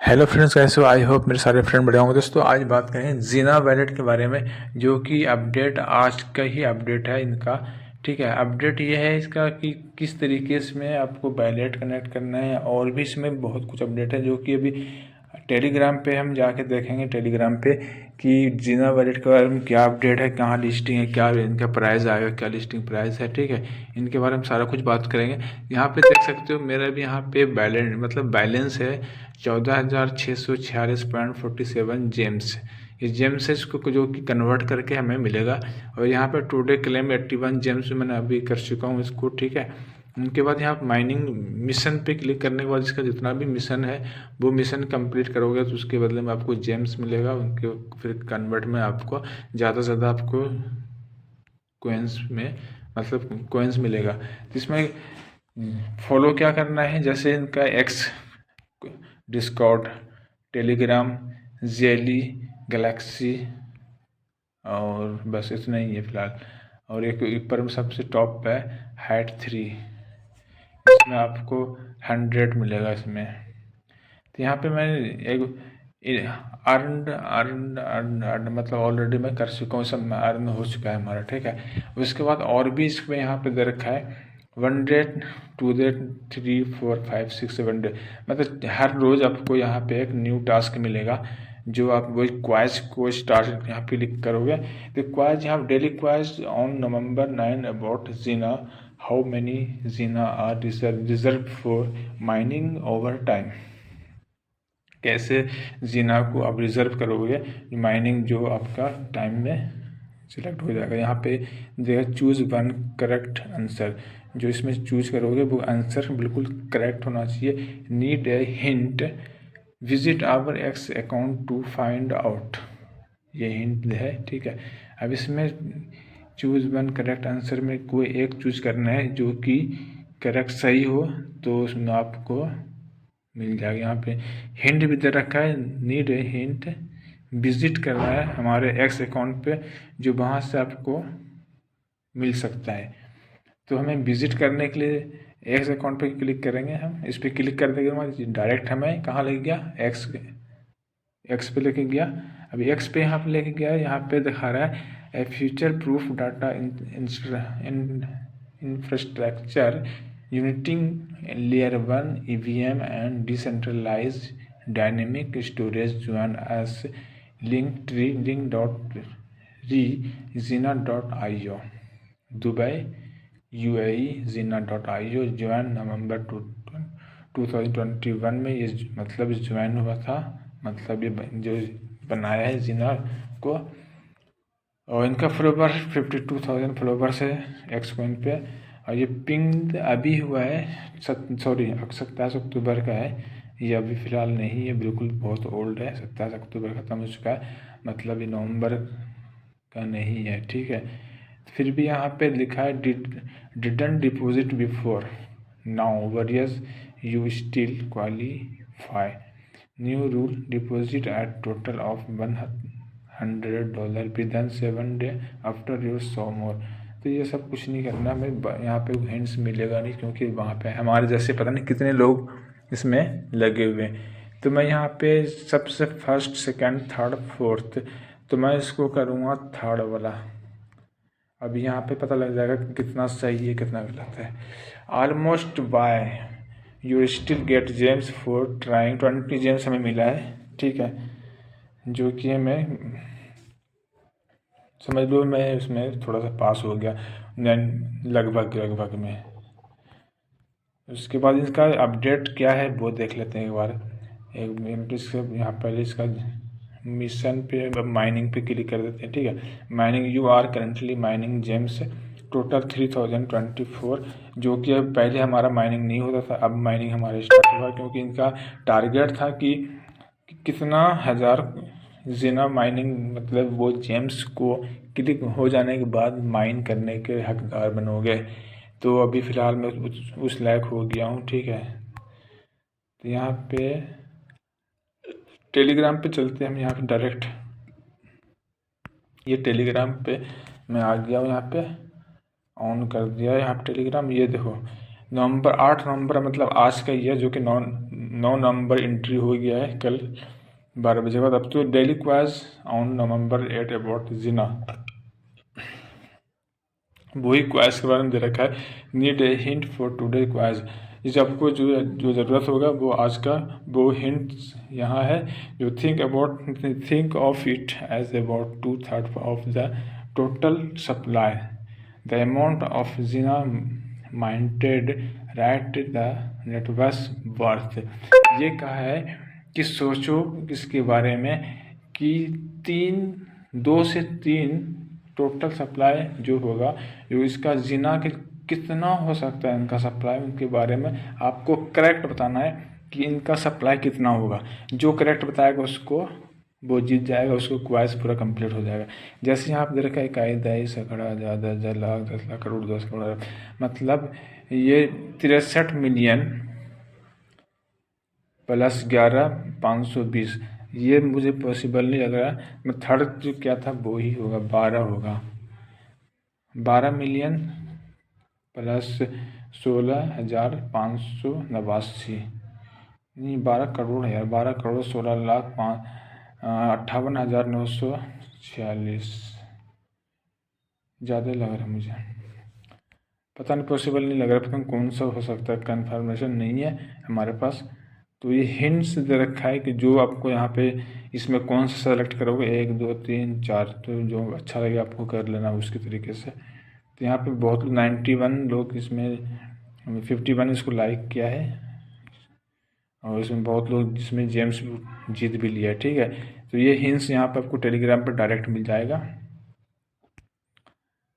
Hello friends, कैसे हो? I hope मेरे सारे फ्रेंड बढ़िया होंगे। दोस्तों आज बात करें जीना वैलेट के बारे में, जो कि अपडेट आज का ही अपडेट है इनका। ठीक है, अपडेट ये है इसका कि किस तरीके से में आपको वैलेट कनेक्ट करना है, और भी इसमें बहुत कुछ अपडेट है जो कि अभी टेलीग्राम पे हम जाके देखेंगे टेलीग्राम पे कि जीना वैलेट के बारे में क्या अपडेट है, कहाँ लिस्टिंग है, क्या इनका प्राइस आएगा, क्या लिस्टिंग प्राइस है। ठीक है, इनके बारे में सारा कुछ बात करेंगे। यहाँ पे देख सकते हो मेरा भी यहाँ पे बैलेंस है 14,646.47 जेम्स। ये जेम्स है, इसको जो कि कन्वर्ट करके हमें मिलेगा। और यहाँ पे टुडे क्लेम 81 जेम्स मैंने अभी कर चुका हूँ इसको। ठीक है, उनके बाद यहाँ माइनिंग मिशन पे क्लिक करने के बाद इसका जितना भी मिशन है वो मिशन कंप्लीट करोगे तो उसके बदले में आपको जेम्स मिलेगा। उनके फिर कन्वर्ट में आपको ज़्यादा से ज़्यादा आपको कोइंस में कोइंस मिलेगा। तो इसमें फॉलो क्या करना है, जैसे इनका x, Discord, Telegram, jelly, Galaxy, और बस इतना ही है फिलहाल। और एक ऊपर में सबसे टॉप पे हैट 3, इसमें आपको 100 मिलेगा इसमें। तो यहाँ पे मैं एक अर्न अर्न अर्न अर्न मतलब ऑलरेडी मैं कर चुका हूँ, सब अर्न हो चुका है हमारा। ठीक है, उसके बाद और भी इसमें यहाँ पे दे रखा है 1 डे 2 डे 3 4 5 6 7 डे, मतलब हर रोज़ आपको यहाँ पे एक न्यू टास्क मिलेगा। जो आप वही क्वाइज को स्टार्ट यहाँ पे क्लिक करोगे तो क्वाइज यहाँ daily quiz on November 9 about Zina, how many Zina are reserve for mining over time. कैसे जीना को आप रिजर्व करोगे, माइनिंग जो आपका टाइम में सिलेक्ट हो जाएगा। यहाँ पे देखिए चूज़ वन करेक्ट आंसर, जो इसमें चूज करोगे वो आंसर बिल्कुल करेक्ट होना चाहिए। Need a hint, visit our X account to find out, ये हिंट है। ठीक है, अब इसमें चूज़ वन करेक्ट आंसर में कोई एक चूज करना है जो कि करेक्ट सही हो, तो उसमें आपको मिल जाएगा। यहाँ पे हिंट भी दे रखा है, नीड ए हिंट, विजिट करना है हमारे एक्स अकाउंट पे, जो वहाँ से आपको मिल सकता है। तो हमें विजिट करने के लिए एक्स अकाउंट पे क्लिक करेंगे। हम इस पर क्लिक करने के बाद डायरेक्ट हमें कहाँ लेके गया, एक्स पे लेके गया। अभी एक्स पे यहाँ पे लेके गया, यहाँ पे दिखा रहा है a future proof data infrastructure uniting layer 1 EVM and decentralised dynamic storage join us link.ri zina.io Dubai UAE zina.io join November 2021 में ये मतलब ज्वाइन हुआ था, मतलब ये जो बनाया है जीना को। और इनका फॉलोवर 52,000 फॉलोवर्स है एक्स कॉइन पे। और ये पिंग अभी हुआ है 27 अक्टूबर का है, ये अभी फ़िलहाल नहीं है, बिल्कुल बहुत ओल्ड है, 27 अक्टूबर ख़त्म हो चुका है, मतलब ये नवंबर का नहीं है। ठीक है, फिर भी यहाँ पे लिखा है didn't deposit before now worries you still qualify, new rule deposit at total of $100 within 7 day after your so more. तो ये सब कुछ नहीं करना, हमें यहाँ पे हिंट्स मिलेगा नहीं, क्योंकि वहाँ पे हमारे जैसे पता नहीं कितने लोग इसमें लगे हुए हैं। तो मैं यहाँ पे सबसे फर्स्ट सेकंड थर्ड फोर्थ, तो मैं इसको करूँगा थर्ड वाला। अभी यहाँ पे पता लग जाएगा कि कितना सही है कितना गलत है। Almost by you still get gems for trying, 20 gems हमें मिला है। ठीक है, जो कि हमें समझ लो मैं उसमें थोड़ा सा पास हो गया लगभग में। उसके बाद इसका अपडेट क्या है वो देख लेते हैं एक बार। यहाँ पहले इसका मिशन पे माइनिंग पे क्लिक कर देते हैं। ठीक है, mining you are currently mining gems total 3024, जो कि अब पहले हमारा माइनिंग नहीं होता था, अब माइनिंग हमारे स्टार्ट हुआ, क्योंकि इनका टारगेट था कि कितना हज़ार जीना माइनिंग, मतलब वो जेम्स को क्लिक हो जाने के बाद माइन करने के हकदार बनोगे। तो अभी फ़िलहाल मैं उस लायक हो गया हूँ। ठीक है, तो यहाँ पे टेलीग्राम पे चलते हैं हम, यहाँ पे डायरेक्ट ये टेलीग्राम पे मैं आ गया हूँ, यहाँ पे ऑन कर दिया है यहाँ पे टेलीग्राम। ये देखो नवंबर 8 नवंबर मतलब आज का ही है, जो कि 9 नवंबर एंट्री हो गया है कल 12 बजे के बाद। अब तो daily quiz on November 8 about Zina, वही क्वाज के बारे में दे रखा है। Need a hint for today quiz, इस आपको जो ज़रूरत होगा वो आज का वो हिंट यहाँ है। जो think of it as about 2/3 of the total supply, the amount of Zina minted right the network worth. ये कहा है कि सोचो इसके बारे में कि 2 से 3 टोटल सप्लाई जो होगा, जो इसका जिना के कितना हो सकता है इनका सप्लाई, उनके बारे में आपको करेक्ट बताना है कि इनका सप्लाई कितना होगा। जो करेक्ट बताएगा उसको वो जीत जाएगा, उसको क्वाइज पूरा कंप्लीट हो जाएगा। जैसे यहाँ पे दे रखा है इकाई, दही, सैकड़ा, 10,000, लाख, 10 लाख, करोड़, 10 करोड़, मतलब ये 63 मिलियन प्लस 11,520, ये मुझे पॉसिबल नहीं लग रहा। मैं थर्ड जो क्या था वो ही होगा, 12 होगा। 12 मिलियन प्लस 16,589, नहीं 12 करोड़ है यार, 12 करोड़ 16 लाख 58,946, ज़्यादा लग रहा है मुझे, पता नहीं, पॉसिबल नहीं लग रहा, पता नहीं कौन सा हो सकता है, कन्फर्मेशन नहीं है हमारे पास। तो ये हिंट्स दे रखा है कि जो आपको यहाँ पे इसमें कौन सा सेलेक्ट करोगे, 1 2 3 4, तो जो अच्छा लगे आपको कर लेना उसके तरीके से। तो यहाँ पे बहुत 91 लोग इसमें 51 इसको लाइक किया है, और इसमें बहुत लोग जिसमें जेम्स जीत भी लिया है, ठीक है। तो ये हिंट्स यहाँ पे आपको टेलीग्राम पर डायरेक्ट मिल जाएगा।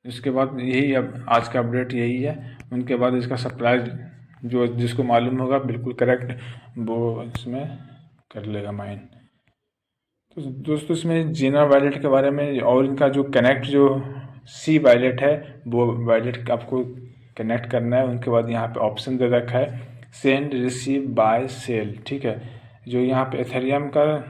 इसके बाद यही अब आज का अपडेट यही है। उनके बाद इसका सप्लाई जो जिसको मालूम होगा बिल्कुल करेक्ट, वो इसमें कर लेगा माइन। तो दोस्तों इसमें जीना वैलेट के बारे में और इनका जो कनेक्ट जो सी वैलेट है वो वैलेट आपको कनेक्ट करना है। उनके बाद यहाँ पे ऑप्शन दे रखा है सेंड, रिसीव, बाय, सेल, ठीक है। जो यहाँ पे एथेरियम का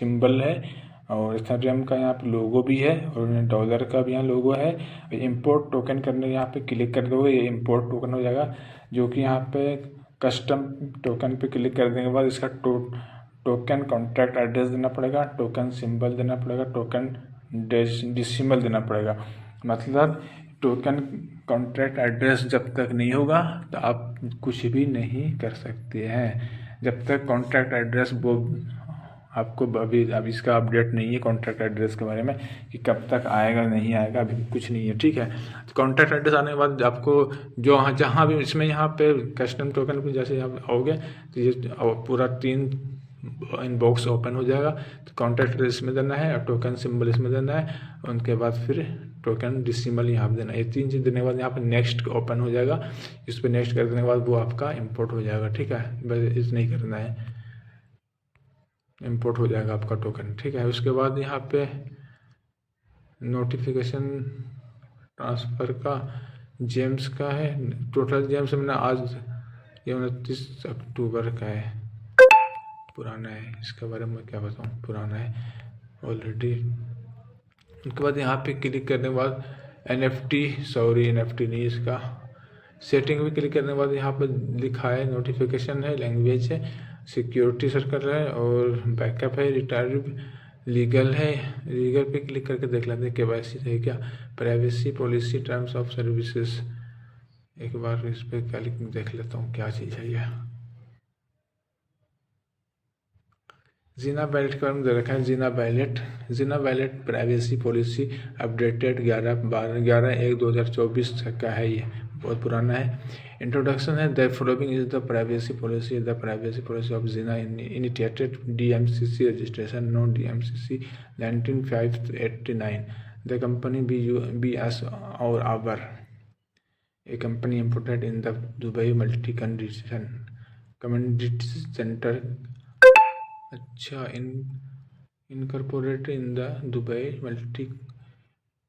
सिंबल है और एथेरियम का यहाँ पे लोगो भी है, और डॉलर का भी यहाँ लोगो है। इंपोर्ट टोकन करने यहाँ पे क्लिक कर दोगे, ये इंपोर्ट टोकन हो जाएगा, जो कि यहाँ पे कस्टम टोकन पे क्लिक करने के बाद इसका टोकन कॉन्ट्रैक्ट एड्रेस देना पड़ेगा, टोकन सिंबल देना पड़ेगा, टोकन डेसिमल देना पड़ेगा। मतलब टोकन कॉन्ट्रैक्ट एड्रेस जब तक नहीं होगा तो आप कुछ भी नहीं कर सकते हैं। जब तक कॉन्ट्रैक्ट एड्रेस वो आपको अभी इसका अपडेट नहीं है कॉन्ट्रैक्ट एड्रेस के बारे में कि कब तक आएगा नहीं आएगा, अभी कुछ नहीं है, ठीक है। तो कॉन्ट्रैक्ट एड्रेस आने के बाद आपको जो जहाँ भी इसमें यहाँ पे कस्टम टोकन पे जैसे आप आओगे तो ये पूरा 3 इनबॉक्स ओपन हो जाएगा। तो कॉन्ट्रैक्ट एड्रेस इसमें देना है और टोकन सिंबल इसमें देना है, उनके बाद फिर टोकन डेसिमल यहाँ पे देना है। ये 3 चीज़ देने के बाद यहाँ पर नेक्स्ट ओपन हो जाएगा। इस पर नेक्स्ट कर देने के बाद वो आपका इम्पोर्ट हो जाएगा, ठीक है। बस इतना ही करना है, इंपोर्ट हो जाएगा आपका टोकन, ठीक है। उसके बाद यहाँ पे नोटिफिकेशन ट्रांसफ़र का जेम्स का है, टोटल जेम्स मैंने आज ये 29 अक्टूबर का है, पुराना है, इसके बारे में क्या बताऊँ, पुराना है ऑलरेडी। उसके बाद यहाँ पे क्लिक करने के बाद NFT नहीं, इसका सेटिंग भी क्लिक करने के बाद यहाँ पर लिखा है नोटिफिकेशन है, लैंग्वेज है, सिक्योरिटी सर्कल है, और बैकअप है, रिटायर, लीगल है। लीगल पे क्लिक करके देख लेते हैं KYC है क्या, privacy policy, terms of services, एक बार इस पर क्या देख लेता हूँ क्या चीज़ है यह। जीना वैलेट के बारे में दे रखा है, Zina wallet privacy policy updated 11/1/2024 का है, ये बहुत पुराना है। इंट्रोडक्शन है, the following is the privacy policy of Zina initiated DMCC registration, no DMCC 1989, the company BS और our, a company imported in the Dubai multi condition community centre, अच्छा, incorporated in the Dubai multi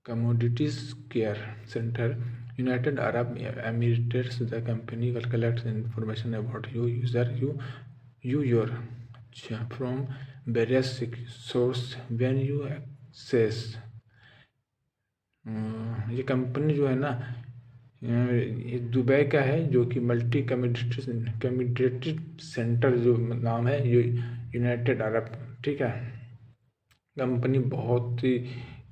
commodities care centre, United Arab Emirates, the company collects information about you user your, अच्छा, from various source when you access. ये company जो है ना ये Dubai का है, जो कि मल्टी कम्यूनिटी सेंटर जो नाम है, यूनाइटेड अरब, ठीक है। कंपनी बहुत ही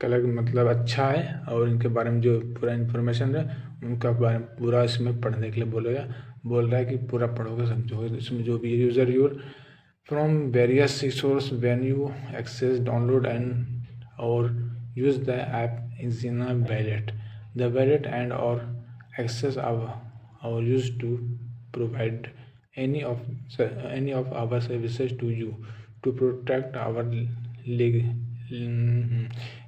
अलग मतलब अच्छा है, और इनके बारे में जो पूरा इन्फॉर्मेशन है उनका बारे में पूरा इसमें पढ़ने के लिए बोल रहा है कि पूरा पढ़ोगे समझोगे। इसमें जो भी user your from various resource when you access download and और use the app Xena wallet. The wallet and or access our used to provide any of our services to you to protect our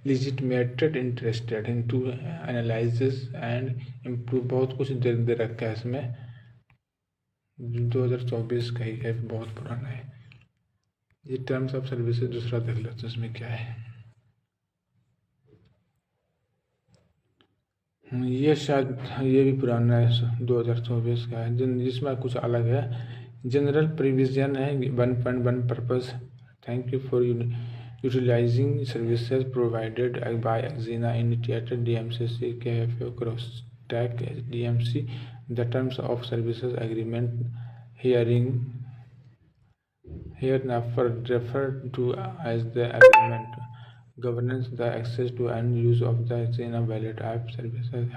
legitimated interested into analysis and improve। बहुत कुछ दे रखा है इसमें, 2024 का ही है, बहुत पुराना है। ये टर्म्स ऑफ सर्विसेज दूसरा देख लेते हैं इसमें क्या है। ये शायद ये भी पुराना है, 2024 का है, जिसमें कुछ अलग है। जनरल प्रोविजन है 1.1 purpose. Thank you for utilising services provided by Xena Initiated DMCC KFO Crosstack DMC। The terms of services agreement referred to as the agreement governs the access to and use of the Xena wallet app services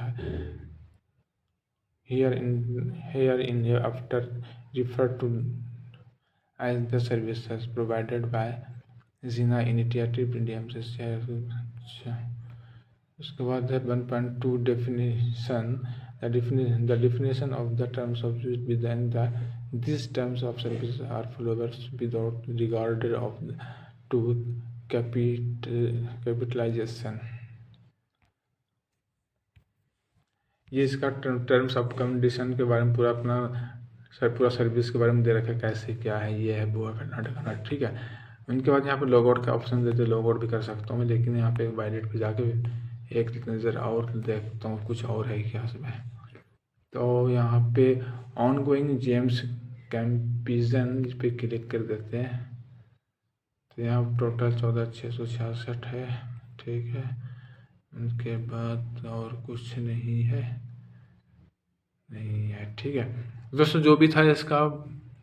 hereafter referred to as the services provided by Xena Initiative DMCC। उसके बाद है 1.2 definition। The definition of the terms of use within these terms of service are followed without regard to capitalization। ये इसका terms of condition के बारे में पूरा अपना पूरा सर्विस के बारे में दे रखा है, कैसे क्या है, ये है वो है फलाना, ठीक है। उनके बाद यहाँ पे लॉग आउट का ऑप्शन देते, लॉग आउट भी कर सकता हूँ मैं, लेकिन यहाँ पे वॉलेट पे जाके एक नज़र और देखता हूँ कुछ और है क्या इसमें। तो यहाँ पे ऑन गोइंग जेम्स कैंपिजन पे क्लिक कर देते हैं। तो यहाँ टोटल 14,666 है, ठीक है। उनके बाद और कुछ नहीं है, ठीक है दोस्तों। जो भी था इसका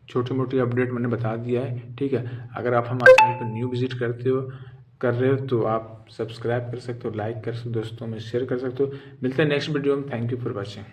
छोटी मोटी अपडेट मैंने बता दिया है, ठीक है। अगर आप हमारे चैनल पर न्यू विजिट कर रहे हो तो आप सब्सक्राइब कर सकते हो, लाइक कर सकते हो, दोस्तों में शेयर कर सकते हो। मिलते हैं नेक्स्ट वीडियो में। Thank you for watching.